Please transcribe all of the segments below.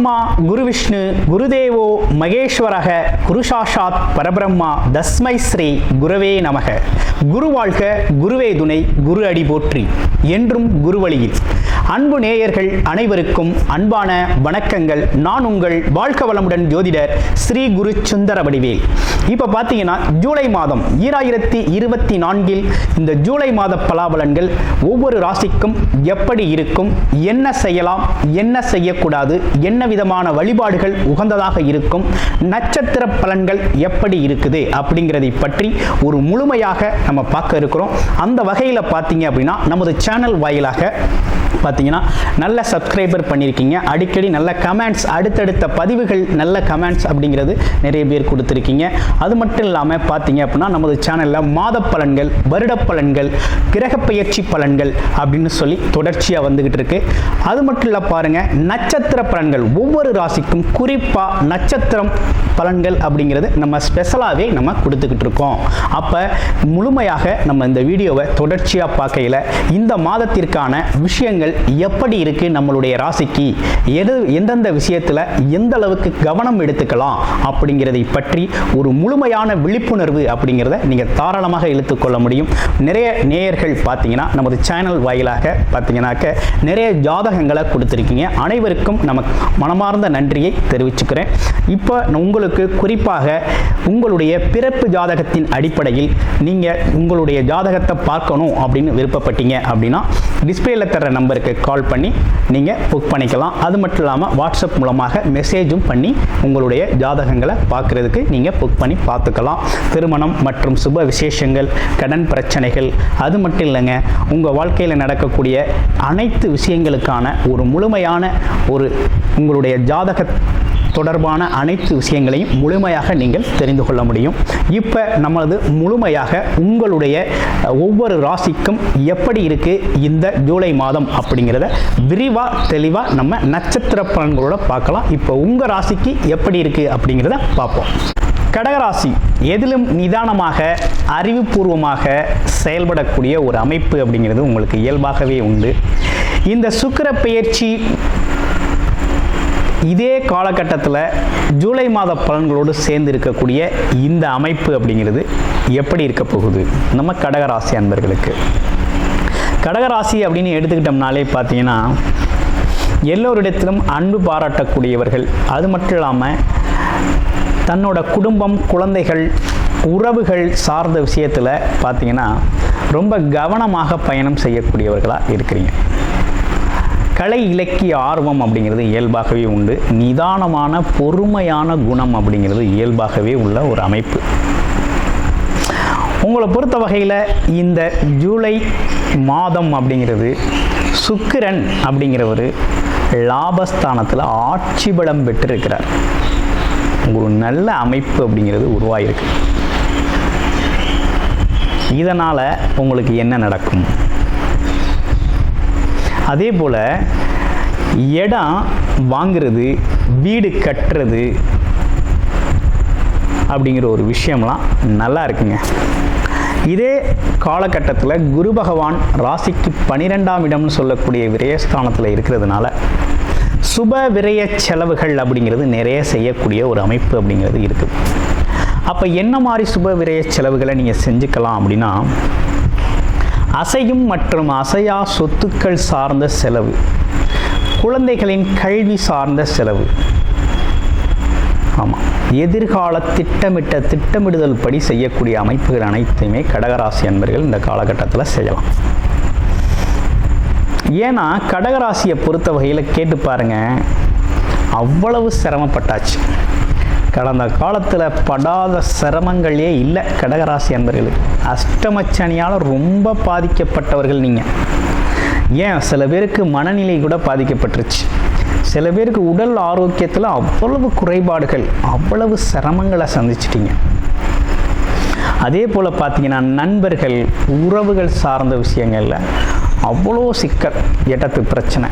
பிரம்மா குரு விஷ்ணு குருதேவோ மகேஸ்வரக குரு சாஷாத் பரபிரம்மா தஸ்மை ஸ்ரீ குருவே நமக. குரு வாழ்க, குருவே துணை, குரு அடி போற்றி. என்றும் குருவழியில். அன்பு நேயர்கள் அனைவருக்கும் அன்பான வணக்கங்கள். நான் உங்கள் வாழ்க வளமுடன் ஜோதிடர் ஸ்ரீ குரு சுந்தர வடிவேல். இப்போ பார்த்தீங்கன்னா ஜூலை மாதம் 2024 இந்த ஜூலை மாத பலாபலன்கள் ஒவ்வொரு ராசிக்கும் எப்படி இருக்கும், என்ன செய்யலாம், என்ன செய்யக்கூடாது, என்ன விதமான வழிபாடுகள் உகந்ததாக இருக்கும், நட்சத்திர பலன்கள் எப்படி இருக்குது அப்படிங்கிறதை பற்றி ஒரு முழுமையாக நம்ம பார்க்க இருக்கிறோம். அந்த வகையில் பார்த்தீங்க அப்படின்னா நமது சேனல் வாயிலாக பார்த்தீங்கன்னா நல்ல சப்ஸ்கிரைபர் பண்ணியிருக்கீங்க. அடிக்கடி நல்ல கமெண்ட்ஸ், அடுத்தடுத்த பதிவுகள் நல்ல கமெண்ட்ஸ் அப்படிங்கிறது நிறைய பேர் கொடுத்துருக்கீங்க. அது மட்டும் இல்லாமல் பார்த்தீங்க அப்படின்னா நமது சேனலில் மாத பலன்கள், வருட பலன்கள், கிரக பயிற்சி பலன்கள் அப்படின்னு சொல்லி தொடர்ச்சியாக வந்துகிட்டு இருக்கு. அது மட்டும் இல்லை பாருங்கள், நட்சத்திர பலன்கள் ஒவ்வொரு ராசிக்கும் குறிப்பாக நட்சத்திரம் பலன்கள் அப்படிங்கிறது நம்ம ஸ்பெஷலாகவே நம்ம கொடுத்துக்கிட்டு இருக்கோம். அப்போ முழுமையாக நம்ம இந்த வீடியோவை தொடர்ச்சியாக பார்க்கையில் இந்த மாதத்திற்கான விஷயங்கள் எப்படி இருக்கு, நம்மளுடைய ராசிக்கு எந்தெந்த விஷயத்தில் எந்த அளவுக்கு கவனம் எடுத்துக்கலாம் அப்படிங்கிறதை பற்றி ஒரு முழுமையான விழிப்புணர்வு அப்படிங்கிறத நீங்கள் தாராளமாக இழுத்துக்கொள்ள முடியும். நிறைய நேயர்கள் பார்த்தீங்கன்னா நமது சேனல் வாயிலாக பார்த்தீங்கன்னாக்க நிறைய ஜாதகங்களை கொடுத்துருக்கீங்க. அனைவருக்கும் நமக்கு மனமார்ந்த நன்றியை தெரிவிச்சுக்கிறேன். இப்போ உங்களுக்கு குறிப்பாக உங்களுடைய பிறப்பு ஜாதகத்தின் அடிப்படையில் நீங்கள் உங்களுடைய ஜாதகத்தை பார்க்கணும் அப்படின்னு விருப்பப்பட்டீங்க அப்படின்னா டிஸ்பிளேல தர நம்பருக்கு கால் பண்ணி நீங்கள் புக் பண்ணிக்கலாம். அது மட்டும் இல்லாமல் வாட்ஸ்அப் மூலமாக மெசேஜும் பண்ணி உங்களுடைய ஜாதகங்களை பார்க்குறதுக்கு நீங்கள் புக் பண்ணி பார்த்துக்கலாம். திருமணம் மற்றும் சுப விசேஷங்கள், கடன் பிரச்சனைகள், அது மட்டும் இல்லைங்க, உங்கள் வாழ்க்கையில் நடக்கக்கூடிய அனைத்து விஷயங்களுக்கான ஒரு முழுமையான ஒரு உங்களுடைய ஜாதக தொடர்பான அனைத்து விஷயங்களையும் முழுமையாக நீங்கள் தெரிந்து கொள்ள முடியும். இப்போ நம்மளது முழுமையாக உங்களுடைய ஒவ்வொரு ராசிக்கும் எப்படி இருக்கு இந்த ஜூலை மாதம் அப்படிங்கிறத விரிவாக தெளிவாக நம்ம நட்சத்திர பலன்களோட பார்க்கலாம். இப்போ உங்கள் ராசிக்கு எப்படி இருக்கு அப்படிங்கிறத பார்ப்போம். கடகராசி எதிலும் நிதானமாக அறிவுபூர்வமாக செயல்படக்கூடிய ஒரு அமைப்பு அப்படிங்கிறது உங்களுக்கு இயல்பாகவே உண்டு. இந்த சுக்கிர பெயர்ச்சி இதே காலகட்டத்தில் ஜூலை மாத பலன்களோடு சேர்ந்து இருக்கக்கூடிய இந்த அமைப்பு அப்படிங்கிறது எப்படி இருக்க போகுது நம்ம கடகராசி அன்பர்களுக்கு? கடகராசி அப்படின்னு எடுத்துக்கிட்டோம்னாலே பார்த்தீங்கன்னா எல்லோரிடத்திலும் அன்பு பாராட்டக்கூடியவர்கள். அது மட்டும் இல்லாமல் தன்னோட குடும்பம், குழந்தைகள், உறவுகள் சார்ந்த விஷயத்தில் பார்த்தீங்கன்னா ரொம்ப கவனமாக பயணம் செய்யக்கூடியவர்களாக இருக்கிறீங்க. கலை இலக்கிய ஆர்வம் அப்படிங்கிறது இயல்பாகவே உண்டு. நிதானமான பொறுமையான குணம் அப்படிங்கிறது இயல்பாகவே உள்ள ஒரு அமைப்பு. உங்களை பொறுத்த வகையில் இந்த ஜூலை மாதம் அப்படிங்கிறது சுக்கிரன் அப்படிங்கிறவர் லாபஸ்தானத்தில் ஆட்சி பலம் பெற்றிருக்கிறார். ஒரு நல்ல அமைப்பு அப்படிங்கிறது உருவாயிருக்கு. இதனால் உங்களுக்கு என்ன நடக்கும்? அதே போல் இடம் வாங்கிறது, வீடு கட்டுறது அப்படிங்கிற ஒரு விஷயம்லாம் நல்லா இருக்குங்க. இதே காலகட்டத்தில் குரு பகவான் ராசிக்கு 12ஆம் இடம்னு சொல்லக்கூடிய விரயஸ்தானத்தில் இருக்கிறதுனால சுப விரய செலவுகள் அப்படிங்கிறது நிறைய செய்யக்கூடிய ஒரு அமைப்பு அப்படிங்கிறது இருக்குது. அப்போ என்ன மாதிரி சுப விரய செலவுகளை நீங்கள் செஞ்சுக்கலாம் அப்படின்னா, அசையும் மற்றும் அசையா சொத்துக்கள் சார்ந்த செலவு, குழந்தைகளின் கல்வி சார்ந்த செலவு, ஆமாம், எதிர்கால திட்டமிடுதல் படி செய்யக்கூடிய அமைப்புகள் அனைத்தையுமே கடகராசி அன்பர்கள் இந்த காலகட்டத்தில் செய்யலாம். ஏன்னா கடகராசியை பொறுத்த வகையில் கேட்டு பாருங்க, அவ்வளவு சிரமப்பட்டாச்சு. கடந்த காலத்தில் படாத சிரமங்களே இல்லை கடகராசி அன்பர்களுக்கு. அஷ்டமச்சனியால் ரொம்ப பாதிக்கப்பட்டவர்கள் நீங்கள். ஏன் சில பேருக்கு மனநிலை கூட பாதிக்கப்பட்டுருச்சு. சில பேருக்கு உடல் ஆரோக்கியத்தில் அவ்வளவு குறைபாடுகள், அவ்வளவு சிரமங்களை சந்திச்சிட்டிங்க. அதே போல் பார்த்தீங்கன்னா நண்பர்கள், உறவுகள் சார்ந்த விஷயங்களில் அவ்வளோ சிக்கல், எட்டத்து பிரச்சனை.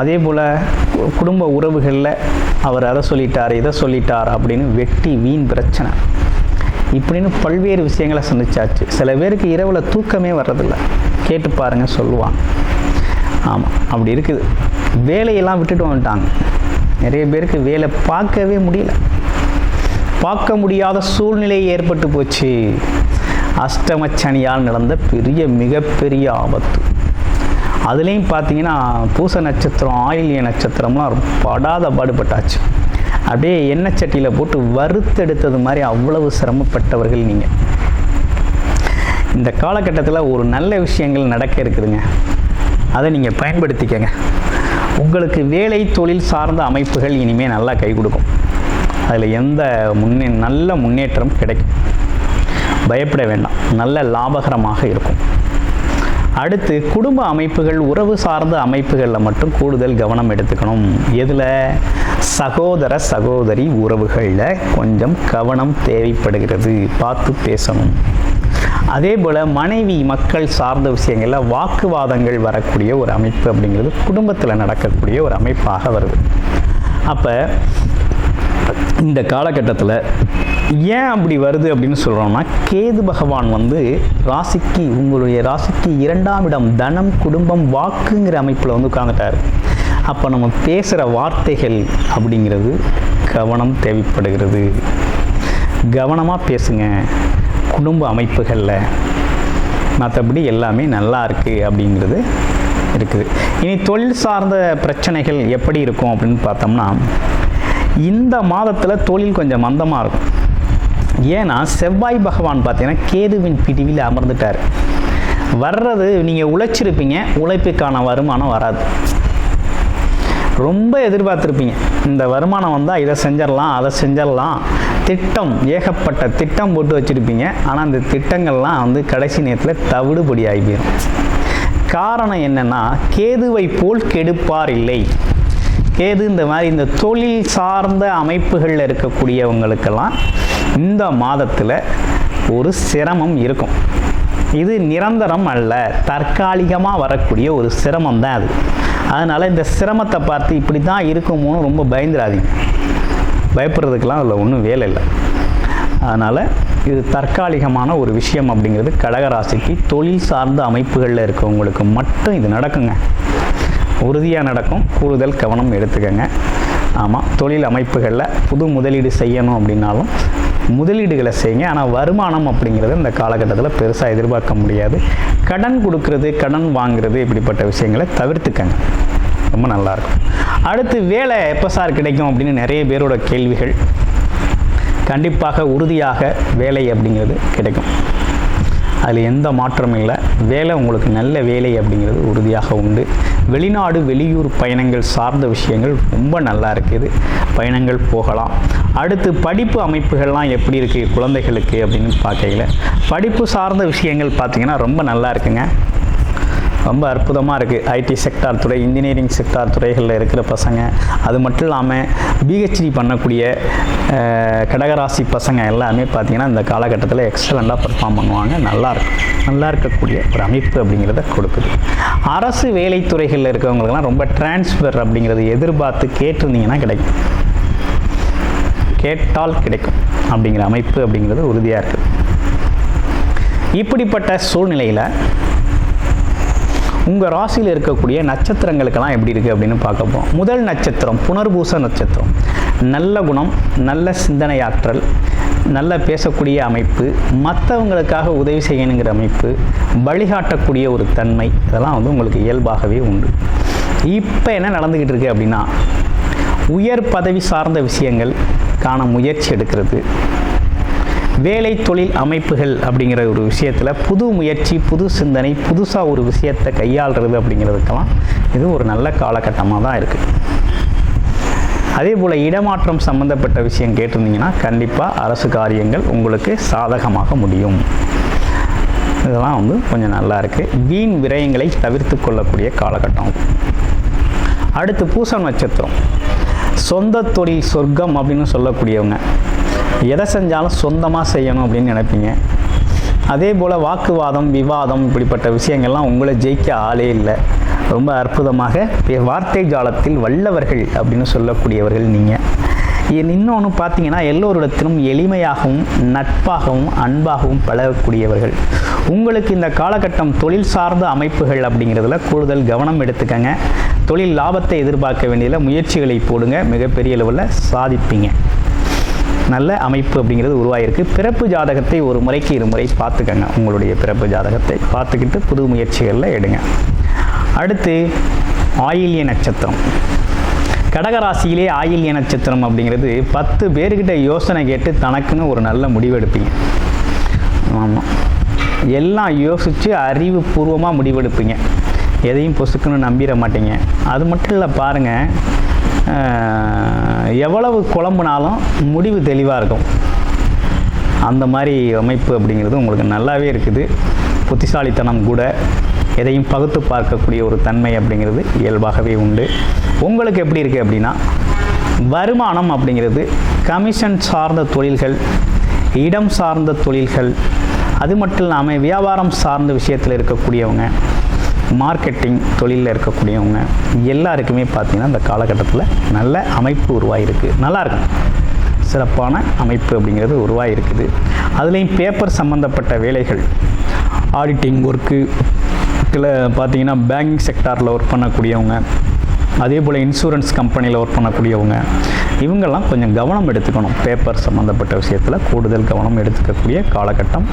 அதே போல் குடும்ப உறவுகளில் அவர் அதை சொல்லிட்டார், இதை சொல்லிட்டார் அப்படின்னு வெட்டி வீண் பிரச்சனை, இப்படின்னு பல்வேறு விஷயங்களை சந்திச்சாச்சு. சில பேருக்கு இரவில் தூக்கமே வர்றதில்லை. கேட்டு பாருங்கள், சொல்லுவாங்க. ஆமாம், அப்படி இருக்குது. வேலையெல்லாம் விட்டுட்டு வந்துட்டாங்க. நிறைய பேருக்கு வேலை பார்க்கவே முடியல, பார்க்க முடியாத சூழ்நிலை ஏற்பட்டு போச்சு. அஷ்டமச்சனியால் நடந்த மிகப்பெரிய ஆபத்து. அதுலேயும் பார்த்தீங்கன்னா பூச நட்சத்திரம், ஆயில்ய நட்சத்திரம்லாம் படாத பாடுபட்டாச்சு. அப்படியே எண்ணெய் சட்டியில் போட்டு வறுத்தெடுத்தது மாதிரி அவ்வளவு சிரமப்பட்டவர்கள் நீங்கள். இந்த காலகட்டத்தில் ஒரு நல்ல விஷயங்கள் நடக்க இருக்குதுங்க, அதை நீங்கள் பயன்படுத்திக்கங்க. உங்களுக்கு வேலை தொழில் சார்ந்த அமைப்புகள் இனிமேல் நல்லா கை கொடுக்கும். அதில் எந்த நல்ல முன்னேற்றம் கிடைக்கும், பயப்பட வேண்டாம், நல்ல லாபகரமாக இருக்கும். அடுத்து குடும்ப அமைப்புகள், உறவு சார்ந்த அமைப்புகளில் மட்டும் கூடுதல் கவனம் எடுத்துக்கணும். எதில்? சகோதர சகோதரி உறவுகளில் கொஞ்சம் கவனம் தேவைப்படுகிறது, பார்த்து பேசணும். அதே போல் மனைவி மக்கள் சார்ந்த விஷயங்களில் வாக்குவாதங்கள் வரக்கூடிய ஒரு அமைப்பு அப்படிங்கிறது குடும்பத்தில் நடக்கக்கூடிய ஒரு அமைப்பாக வருது. அப்போ இந்த காலகட்டத்தில் ஏன் அப்படி வருது அப்படின்னு சொல்கிறோம்னா, கேது பகவான் ராசிக்கு, உங்களுடைய ராசிக்கு 2ஆம் இடம் தனம் குடும்பம் வாக்குங்கிற அமைப்பில் உட்காந்துட்டார். அப்போ நம்ம பேசுகிற வார்த்தைகள் அப்படிங்கிறது கவனம் தேவைப்படுகிறது. கவனமாக பேசுங்க குடும்ப அமைப்புகளில். மற்றபடி எல்லாமே நல்லா இருக்குது அப்படிங்கிறது இருக்குது. இனி தொழில் சார்ந்த பிரச்சனைகள் எப்படி இருக்கும் அப்படின்னு பார்த்தோம்னா, இந்த மாதத்தில் தொழில் கொஞ்சம் மந்தமாக இருக்கும். ஏன்னா செவ்வாய் பகவான் பார்த்தீங்கன்னா கேதுவின் பிடிவில் அமர்ந்துட்டார். வர்றது நீங்கள் உழைச்சிருப்பீங்க, உழைப்புக்கான வருமானம் வராது. ரொம்ப எதிர்பார்த்துருப்பீங்க, இந்த வருமானம் வந்தால் இதை செஞ்சிடலாம் அதை செஞ்சிடலாம், திட்டம் ஏகப்பட்ட திட்டம் போட்டு வச்சுருப்பீங்க. ஆனால் அந்த திட்டங்கள்லாம் கடைசி நேரத்தில் தவிடுபடி ஆகி போயிடும். காரணம் என்னென்னா, கேதுவை போல் கெடுப்பார் இல்லை. கேது இந்த தொழில் சார்ந்த அமைப்புகளில் இருக்கக்கூடியவங்களுக்கெல்லாம் இந்த மாதத்தில் ஒரு சிரமம் இருக்கும். இது நிரந்தரம் அல்ல, தற்காலிகமாக வரக்கூடிய ஒரு சிரமம் தான் அது. அதனால் இந்த சிரமத்தை பார்த்து இப்படி தான் இருக்குமோன்னு ரொம்ப பயந்துடாதீங்க. பயப்படுறதுக்கெல்லாம் அதில் ஒன்றும் வேலை இல்லை. அதனால் இது தற்காலிகமான ஒரு விஷயம் அப்படிங்கிறது கடகராசிக்கு தொழில் சார்ந்த அமைப்புகளில் இருக்கவங்களுக்கு மட்டும் இது நடக்குங்க. உறுதியாக நடக்கும். கூடுதல் கவனம் எடுத்துக்கங்க. ஆமாம், தொழில் அமைப்புகளில் புது முதலீடு செய்யணும் அப்படின்னாலும் முதலீடுகளை செய்யுங்க. ஆனால் வருமானம் அப்படிங்கிறது இந்த காலகட்டத்தில் பெருசாக எதிர்பார்க்க முடியாது. கடன் கொடுக்கறது, கடன் வாங்குறது, இப்படிப்பட்ட விஷயங்களை தவிர்த்துக்கங்க, ரொம்ப நல்லாயிருக்கும். அடுத்து வேலை எப்போ சார் கிடைக்கும் அப்படின்னு நிறைய பேரோட கேள்விகள். கண்டிப்பாக உறுதியாக வேலை அப்படிங்கிறது கிடைக்கும், அதில் எந்த மாற்றமும் இல்லை. வேலை உங்களுக்கு நல்ல வேலை அப்படிங்கிறது உறுதியாக உண்டு. வெளிநாடு வெளியூர் பயணங்கள் சார்ந்த விஷயங்கள் ரொம்ப நல்லா இருக்குது, பயணங்கள் போகலாம். அடுத்து படிப்பு அமைப்புகள்லாம் எப்படி இருக்குது குழந்தைகளுக்கு அப்படின்னு பார்க்கல, படிப்பு சார்ந்த விஷயங்கள் பார்த்திங்கன்னா ரொம்ப நல்லா இருக்குங்க, ரொம்ப அற்புதமாக இருக்குது. ஐடி செக்டார் துறை, இன்ஜினியரிங் செக்டார் துறைகளில் இருக்கிற பசங்க, அது மட்டும் இல்லாமல் பிஹெச்டி பண்ணக்கூடிய கடகராசி பசங்க எல்லாமே பார்த்திங்கன்னா இந்த காலகட்டத்தில் எக்ஸலண்ட்டாக பர்ஃபார்ம் பண்ணுவாங்க. நல்லா இருக்கக்கூடிய ஒரு அமைப்பு அப்படிங்கிறத கொடுக்குது. அரசு வேலைத்துறைகளில் இருக்கிறவங்களுக்கெல்லாம் ரொம்ப டிரான்ஸ்ஃபர் அப்படிங்கிறது எதிர்பார்த்து கேட்டிருந்தீங்கன்னா கிடைக்கும், கேட்டால் கிடைக்கும் அப்படிங்கிற அமைப்பு அப்படிங்கிறது உறுதியாக இருக்குது. இப்படிப்பட்ட சூழ்நிலையில் உங்கள் ராசியில் இருக்கக்கூடிய நட்சத்திரங்களுக்கெல்லாம் எப்படி இருக்குது அப்படின்னு பார்க்க போகிறோம். முதல் நட்சத்திரம் புனர்பூச நட்சத்திரம். நல்ல குணம், நல்ல சிந்தனையாற்றல், நல்ல பேசக்கூடிய அமைப்பு, மற்றவங்களுக்காக உதவி செய்யணுங்கிற அமைப்பு, வழிகாட்டக்கூடிய ஒரு தன்மை, இதெல்லாம் உங்களுக்கு இயல்பாகவே உண்டு. இப்போ என்ன நடந்துக்கிட்டு இருக்கு அப்படின்னா, உயர் பதவி சார்ந்த விஷயங்கள் காண முயற்சி எடுக்கிறது, வேலை தொழில் அமைப்புகள் அப்படிங்கிற ஒரு விஷயத்தில் புது முயற்சி, புது சிந்தனை, புதுசாக ஒரு விஷயத்தை கையாளுறது அப்படிங்கிறதுக்கெல்லாம் இது ஒரு நல்ல காலகட்டமாக தான் இருக்குது. அதே போல் இடமாற்றம் சம்மந்தப்பட்ட விஷயம் கேட்டிருந்தீங்கன்னா கண்டிப்பாக அரசு காரியங்கள் உங்களுக்கு சாதகமாக முடியும். இதெல்லாம் கொஞ்சம் நல்லா இருக்குது. வீண் விரயங்களை தவிர்த்து கொள்ளக்கூடிய காலகட்டம். அடுத்து பூசம் நட்சத்திரம். சொந்த தொழில் சொர்க்கம் அப்படின்னு சொல்லக்கூடியவங்க, எதை செஞ்சாலும் சொந்தமாக செய்யணும் அப்படின்னு நினைப்பீங்க. அதே போல் வாக்குவாதம், விவாதம், இப்படிப்பட்ட விஷயங்கள்லாம் உங்களை ஜெயிக்க ஆளே இல்லை. ரொம்ப அற்புதமாக வார்த்தை ஜாலத்தில் வல்லவர்கள் அப்படின்னு சொல்லக்கூடியவர்கள் நீங்கள். இன்னொன்று பார்த்தீங்கன்னா எல்லோரிடத்திலும் எளிமையாகவும் நட்பாகவும் அன்பாகவும் பழகக்கூடியவர்கள். உங்களுக்கு இந்த காலகட்டம் தொழில் சார்ந்த அமைப்புகள் அப்படிங்கிறதுல கூடுதல் கவனம் எடுத்துக்கங்க. தொழில் லாபத்தை எதிர்பார்க்க வேண்டியதில் முயற்சிகளை போடுங்க, மிகப்பெரிய அளவில் சாதிப்பீங்க. நல்ல அமைப்பு அப்படிங்கிறது உருவாயிருக்கு. பிறப்பு ஜாதகத்தை ஒரு முறைக்கு இருமுறை பார்த்துக்கங்க. உங்களுடைய பிறப்பு ஜாதகத்தை பார்த்துக்கிட்டு புது முயற்சிகளில் எடுங்க. அடுத்து ஆயில்ய நட்சத்திரம். கடகராசியிலே ஆயில்ய நட்சத்திரம் அப்படிங்கிறது 10 பேர்கிட்ட யோசனை கேட்டு தனக்குன்னு ஒரு நல்ல முடிவு எடுப்பீங்க. ஆமாம், எல்லாம் யோசித்து அறிவுபூர்வமாக முடிவெடுப்பீங்க. எதையும் பொசுக்குன்னு நம்பிட மாட்டீங்க. அது மட்டும் இல்லை, பாருங்கள், எவ்வளவு குழம்புனாலும் முடிவு தெளிவாக இருக்கும். அந்த மாதிரி அமைப்பு அப்படிங்கிறது உங்களுக்கு நல்லாவே இருக்குது. புத்திசாலித்தனம் கூட, எதையும் பகுத்து பார்க்கக்கூடிய ஒரு தன்மை அப்படிங்கிறது இயல்பாகவே உண்டு. உங்களுக்கு எப்படி இருக்குது அப்படின்னா, வருமானம் அப்படிங்கிறது கமிஷன் சார்ந்த தொழில்கள், இடம் சார்ந்த தொழில்கள், அது மட்டும் இல்லாமல் வியாபாரம் சார்ந்த விஷயத்தில் இருக்கக்கூடியவங்க, மார்க்கெட்டிங் தொழிலில் இருக்கக்கூடியவங்க எல்லாருக்குமே பார்த்திங்கன்னா இந்த காலகட்டத்தில் நல்ல அமைப்பு உருவாகிருக்கு. நல்லாயிருக்கும், சிறப்பான அமைப்பு அப்படிங்கிறது உருவாகிருக்குது. அதுலேயும் பேப்பர் சம்மந்தப்பட்ட வேலைகள், ஆடிட்டிங் ஒர்க்கு பார்த்திங்கன்னா பேங்கிங் செக்டாரில் ஒர்க் பண்ணக்கூடியவங்க, அதே போல் இன்சூரன்ஸ் கம்பெனியில் ஒர்க் பண்ணக்கூடியவங்க, இவங்கெல்லாம் கொஞ்சம் கவனம் எடுத்துக்கணும். பேப்பர் சம்மந்தப்பட்ட விஷயத்தில் கூடுதல் கவனம் எடுத்துக்கக்கூடிய காலகட்டம்.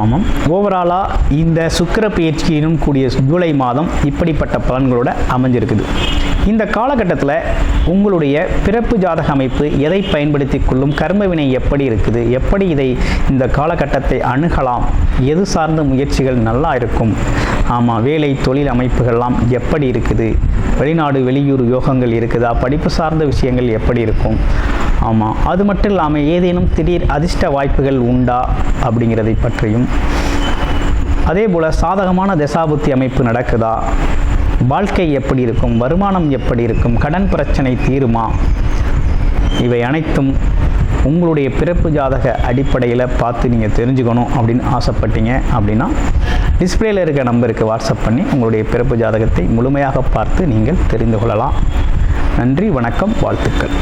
ஆமாம், ஓவராலாக இந்த சுக்கிர பயிற்சியினும் கூடிய ஜூலை மாதம் இப்படிப்பட்ட பலன்களோடு அமைஞ்சிருக்குது. இந்த காலகட்டத்தில் உங்களுடைய பிறப்பு ஜாதக அமைப்பு எதை பயன்படுத்தி கொள்ளும், கர்மவினை எப்படி இருக்குது, எப்படி இந்த காலகட்டத்தை அணுகலாம், எது சார்ந்த முயற்சிகள் நல்லா இருக்கும், ஆமாம், வேலை தொழில் அமைப்புகள்லாம் எப்படி இருக்குது, வெளிநாடு வெளியூர் யோகங்கள் இருக்குதா, படிப்பு சார்ந்த விஷயங்கள் எப்படி இருக்கும், ஆமாம், அது மட்டும் இல்லாமல் ஏதேனும் திடீர் அதிர்ஷ்ட வாய்ப்புகள் உண்டா அப்படிங்கிறதை பற்றியும், அதே போல் சாதகமான தசாபுத்தி அமைப்பு நடக்குதா, வாழ்க்கை எப்படி இருக்கும், வருமானம் எப்படி இருக்கும், கடன் பிரச்சனை தீருமா, இவை அனைத்தும் உங்களுடைய பிறப்பு ஜாதக அடிப்படையில் பார்த்து நீங்கள் தெரிஞ்சுக்கணும் அப்படின்னு ஆசைப்பட்டீங்க அப்படின்னா டிஸ்பிளேயில் இருக்க நம்பருக்கு வாட்ஸ்அப் பண்ணி உங்களுடைய பிறப்பு ஜாதகத்தை முழுமையாக பார்த்து நீங்கள் தெரிந்து கொள்ளலாம். நன்றி, வணக்கம், வாழ்த்துக்கள்.